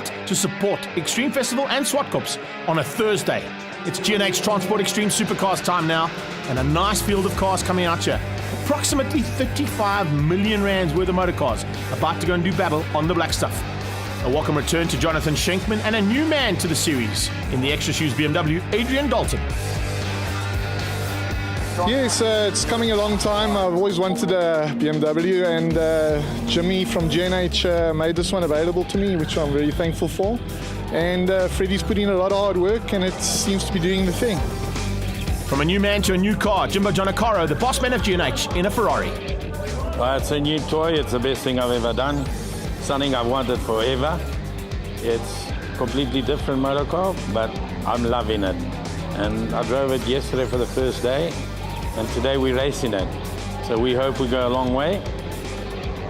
to support Extreme Festival and Zwartkops on a Thursday. It's G&H Transport Extreme Supercars time now, and a nice field of cars coming out here. Approximately 35 million rands worth of motor cars about to go and do battle on the black stuff. A welcome return to Jonathan Schenkman and a new man to the series in the Extra Shoes BMW, Adrian Dalton. Yes, it's coming a long time. I've always wanted a BMW, and Jimmy from G&H made this one available to me, which I'm very thankful for. And Freddie's put in a lot of hard work, and it seems to be doing the thing. From a new man to a new car, Jimbo Giannacaro, the boss man of G&H, in a Ferrari. Well, it's a new toy. It's the best thing I've ever done. Something I've wanted forever. It's a completely different motor car, but I'm loving it. And I drove it yesterday for the first day, and today we're racing it. So we hope we go a long way.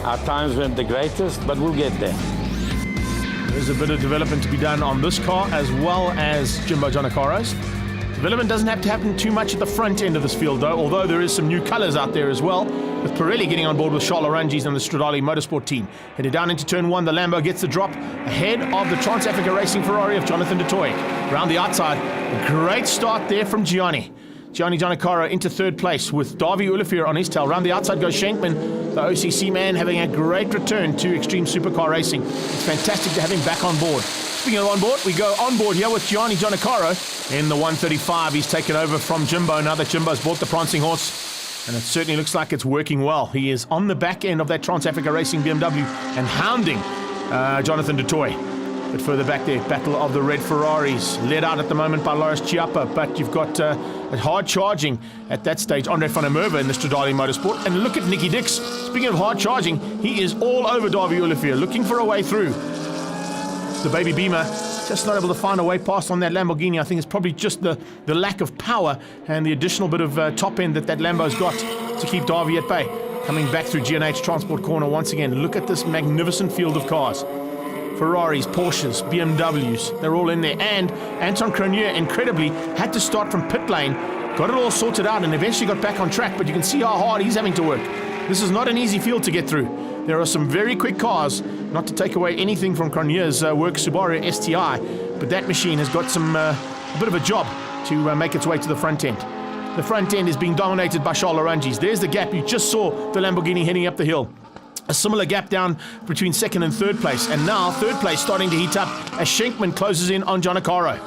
Our times weren't the greatest, but we'll get there. There's a bit of development to be done on this car as well as Jimbo Giannacaro's. Development doesn't have to happen too much at the front end of this field though, although there is some new colours out there as well, with Pirelli getting on board with Charles Oranges and the Stradale Motorsport team. Headed down into turn one, the Lambo gets the drop ahead of the Trans-Africa Racing Ferrari of Jonathan du Toit. Around the outside, a great start there from Gianni Giannacaro into third place with Davy Olivier on his tail. Round the outside goes Schenkman, the OCC man, having a great return to Extreme Supercar Racing. It's fantastic to have him back on board. Speaking of on board, we go on board here with Gianni Giannacaro in the 135. He's taken over from Jimbo now that Jimbo's bought the prancing horse, and it certainly looks like it's working well. He is on the back end of that Trans-Africa Racing BMW and hounding Jonathan du Toit. But further back there, battle of the red Ferraris, led out at the moment by Loris Chiappa, but you've got a hard charging at that stage, Andre van der Merwe in the Stradale Motorsport. And look at Nicky Dix. Speaking of hard charging, he is all over Davy Olivier, looking for a way through. The baby Beamer just not able to find a way past on that Lamborghini. I think it's probably just the lack of power and the additional bit of top end that Lambo's got to keep Davy at bay. Coming back through G&H Transport Corner once again. Look at this magnificent field of cars. Ferraris, Porsches, BMWs, they're all in there. And Anton Cronier, incredibly, had to start from pit lane, got it all sorted out and eventually got back on track, but you can see how hard he's having to work. This is not an easy field to get through. There are some very quick cars, not to take away anything from Cronier's work, Subaru STI, but that machine has got some a bit of a job to make its way to the front end. The front end is being dominated by Charles Oranges. There's the gap. You just saw the Lamborghini heading up the hill. A similar gap down between second and third place. And now third place starting to heat up as Schenkman closes in on Giannacaro.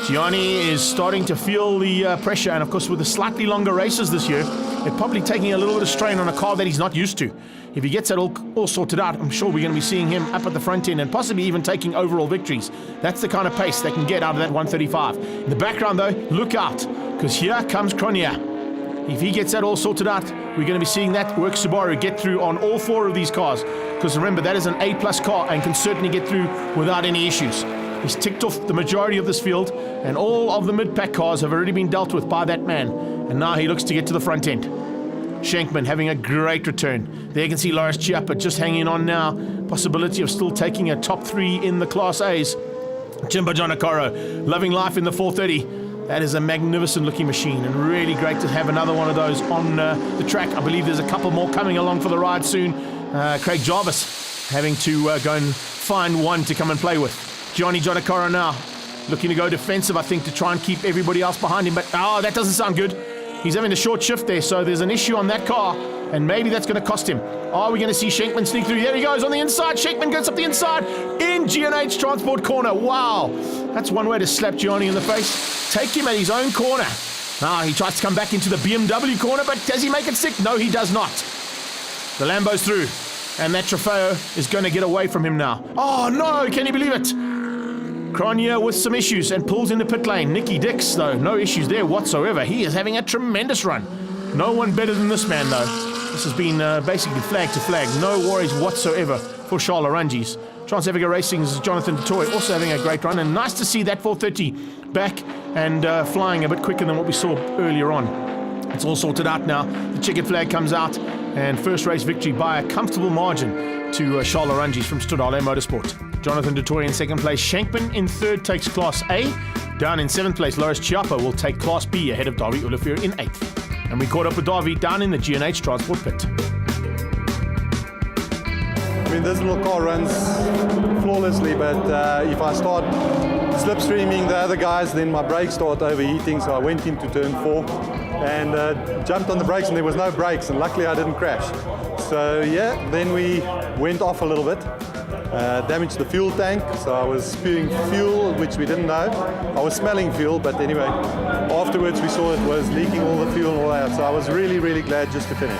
Gianni is starting to feel the pressure, and of course with the slightly longer races this year, they're probably taking a little bit of strain on a car that he's not used to. If he gets that all sorted out, I'm sure we're going to be seeing him up at the front end and possibly even taking overall victories. That's the kind of pace they can get out of that 135. In the background though, look out, because here comes Cronier. If he gets that all sorted out, we're going to be seeing that work Subaru get through on all four of these cars. Because remember, that is an A-plus car and can certainly get through without any issues. He's ticked off the majority of this field, and all of the mid-pack cars have already been dealt with by that man. And now he looks to get to the front end. Schenkman having a great return. There you can see Loris Chiappa just hanging on now. Possibility of still taking a top three in the Class A's. Jimbo Giannacaro loving life in the 430. That is a magnificent looking machine, and really great to have another one of those on the track. I believe there's a couple more coming along for the ride soon. Craig Jarvis having to go and find one to come and play with. Gianni Giannacaro now looking to go defensive, I think, to try and keep everybody else behind him. But that doesn't sound good. He's having a short shift there, so there's an issue on that car, and maybe that's going to cost him. Are we going to see Schenkman sneak through? There he goes on the inside. Schenkman goes up the inside in G&H Transport Corner. Wow, that's one way to slap Gianni in the face. Take him at his own corner. Now he tries to come back into the BMW corner, but does he make it stick? No, he does not. The Lambo's through, and that Trofeo is going to get away from him now. Oh no, can you believe it? Cronier with some issues and pulls in the pit lane. Nicky Dix, though, no issues there whatsoever. He is having a tremendous run. No one better than this man, though. This has been basically flag to flag. No worries whatsoever for Charles Oranges. Trans-Africa Racing's Jonathan du Toit also having a great run, and nice to see that 430 back and flying a bit quicker than what we saw earlier on. It's all sorted out now. The checkered flag comes out, and first race victory by a comfortable margin to Charles Oranges from Stradale Motorsport. Jonathan du Toit in second place. Schenkman in third takes Class A. Down in seventh place, Loris Chiappa will take Class B ahead of Davy Olivier in eighth. And we caught up with Davy down in the G&H Transport pit. mean, this little car runs flawlessly, but if I start slipstreaming the other guys, then my brakes start overheating, so I went into turn 4 and jumped on the brakes, and there was no brakes, and luckily I didn't crash. So yeah, then we went off a little bit, damaged the fuel tank, so I was spewing fuel, which we didn't know. I was smelling fuel, but anyway, afterwards we saw it was leaking all the fuel and all that, so I was really, really glad just to finish.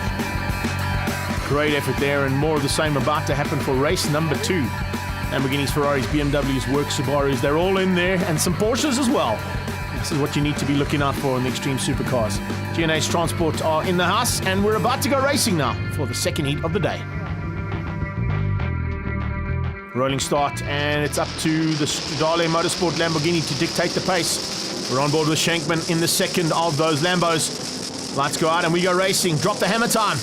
Great effort there, and more of the same about to happen for race number 2. Lamborghinis, Ferraris, BMWs, Works, Subarus, they're all in there, and some Porsches as well. This is what you need to be looking out for in the Extreme Supercars. G&H Transport are in the house, and we're about to go racing now for the second heat of the day. Rolling start, and it's up to the Stradale Motorsport Lamborghini to dictate the pace. We're on board with Shankman in the second of those Lambos. Lights go out and we go racing. Drop the hammer time.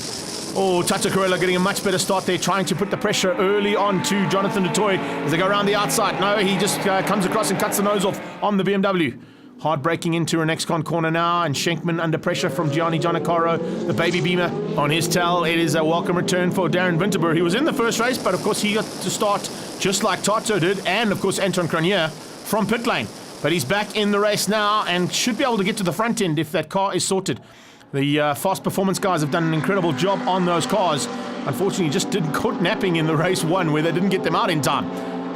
Oh, Tato Carrello getting a much better start there, trying to put the pressure early on to Jonathan du Toit as they go around the outside. No, he just comes across and cuts the nose off on the BMW. Hard braking into an X-Con corner now, and Shankman under pressure from Gianni Giannaccaro, the baby beamer on his tail. It is a welcome return for Darren Winterberg. He was in the first race, but of course he got to start just like Tato did, and of course Anton Cronier from pit lane. But he's back in the race now and should be able to get to the front end if that car is sorted. The Fast Performance guys have done an incredible job on those cars. Unfortunately, just didn't caught napping in the race 1 where they didn't get them out in time.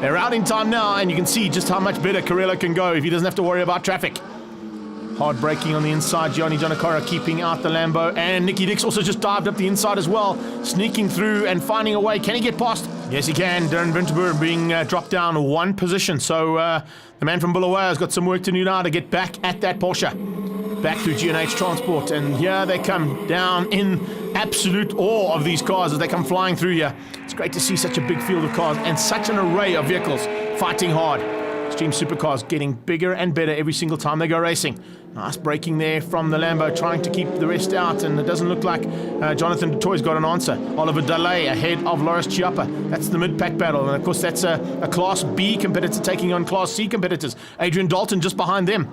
They're out in time now, and you can see just how much better Carrello can go if he doesn't have to worry about traffic. Hard braking on the inside, Gianni Giannaccaro keeping out the Lambo, and Nicky Dix also just dived up the inside as well, sneaking through and finding a way. Can he get past? Yes, he can. Darren Winterberg being dropped down 1 position, so the man from Bulawayo has got some work to do now to get back at that Porsche. Back through G&H Transport, and here they come down in absolute awe of these cars as they come flying through here. It's great to see such a big field of cars and such an array of vehicles fighting hard. Extreme Supercars getting bigger and better every single time they go racing. Nice braking there from the Lambo, trying to keep the rest out, and it doesn't look like Jonathan du Toit's got an answer. Oliver Delay ahead of Loris Chiappa. That's the mid-pack battle, and of course that's a Class B competitor taking on Class C competitors. Adrian Dalton just behind them.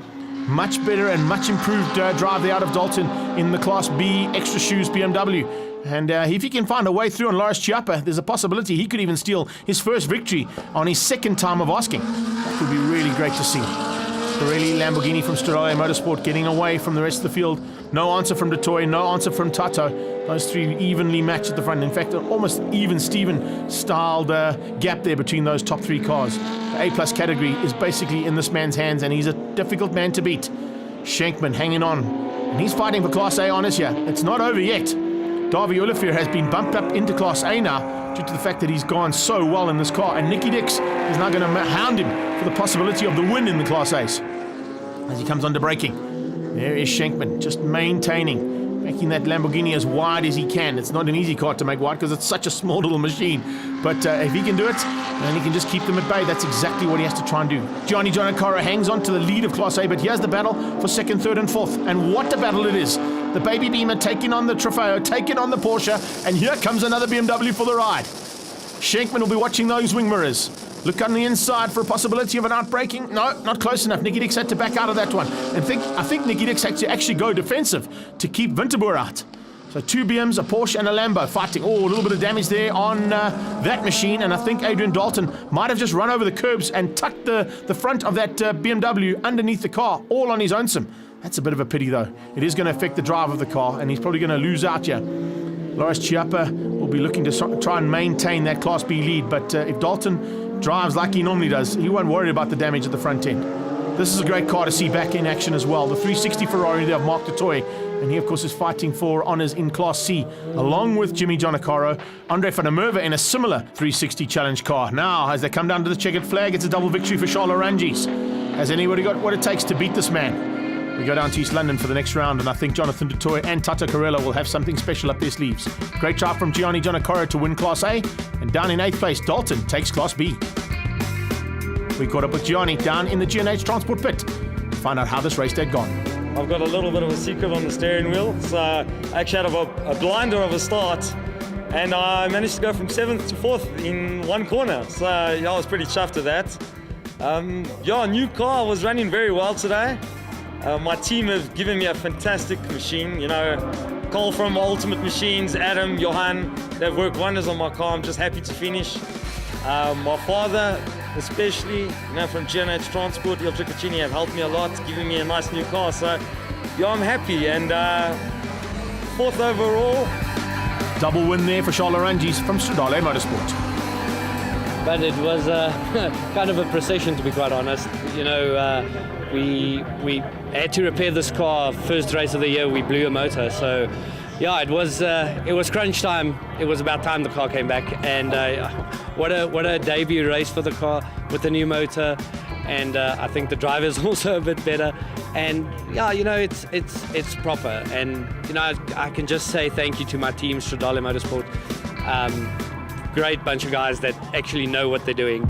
Much better and much improved drive there out of Dalton in the Class B extra shoes BMW. And if he can find a way through on Loris Chiappa, there's a possibility he could even steal his first victory on his second time of asking. That would be really great to see. Pirelli Lamborghini from Stradale Motorsport getting away from the rest of the field. No answer from du Toit, no answer from Tato. Those three evenly matched at the front. In fact, an almost even Steven styled gap there between those top 3 cars. The A+ category is basically in this man's hands, and he's a difficult man to beat. Shankman hanging on, and he's fighting for Class A honours here. It's not over yet. Davy Olivier has been bumped up into Class A now due to the fact that he's gone so well in this car, and Nicky Dix is now going to hound him for the possibility of the win in the Class A's as he comes under braking. There is Shankman just maintaining, making that Lamborghini as wide as he can. It's not an easy car to make wide because it's such a small little machine, but if he can do it and he can just keep them at bay, that's exactly what he has to try and do. Gianni Giannaccaro hangs on to the lead of Class A, but here's the battle for 2nd, 3rd and 4th, and what a battle it is. The baby beamer taking on the Trofeo, taking on the Porsche, and here comes another BMW for the ride. Shankman will be watching those wing mirrors. Look on the inside for a possibility of an outbraking. No, not close enough. Nicky Dix had to back out of that one. And I think Nicky Dix had to actually go defensive to keep Winterberg out. So 2 BMs, a Porsche and a Lambo fighting. Oh, a little bit of damage there on that machine, and I think Adrian Dalton might have just run over the curbs and tucked the front of that BMW underneath the car, all on his own sim. That's a bit of a pity though. It is going to affect the drive of the car, and he's probably going to lose out here. Loris Chiappa will be looking to try and maintain that Class B lead, but if Dalton drives like he normally does, he won't worry about the damage at the front end. This is a great car to see back in action as well. The 360 Ferrari there of Marc du Toit, and he of course is fighting for honours in Class C, along with Jimmy Giannaccaro, Andre van der Merwe in a similar 360 challenge car. Now, as they come down to the checkered flag, it's a double victory for Charles Orangis. Has anybody got what it takes to beat this man? We go down to East London for the next round, and I think Jonathan du Toit and Tato Carrello will have something special up their sleeves. Great job from Gianni Giannaccaro to win Class A, and down in 8th place, Dalton takes Class B. We caught up with Gianni down in the G&H Transport pit to find out how this race had gone. I've got a little bit of a secret on the steering wheel. So I actually had a blinder of a start, and I managed to go from 7th to 4th in 1 corner. So yeah, I was pretty chuffed with that. New car was running very well today. My team have given me a fantastic machine. You know, Cole from Ultimate Machines, Adam, Johan, they've worked wonders on my car. I'm just happy to finish. My father, especially, from GNH Transport, Il Triccicini, have helped me a lot, giving me a nice new car. So, yeah, I'm happy. And 4th overall. Double win there for Charles Laurangis from Stradale Motorsport. But it was kind of a procession, to be quite honest. We had to repair this car. First race of the year, we blew a motor. So, yeah, it was crunch time. It was about time the car came back, and what a debut race for the car with the new motor. And I think the driver's also a bit better. And yeah, it's proper. And I can just say thank you to my team, Stradale Motorsport. Great bunch of guys that actually know what they're doing.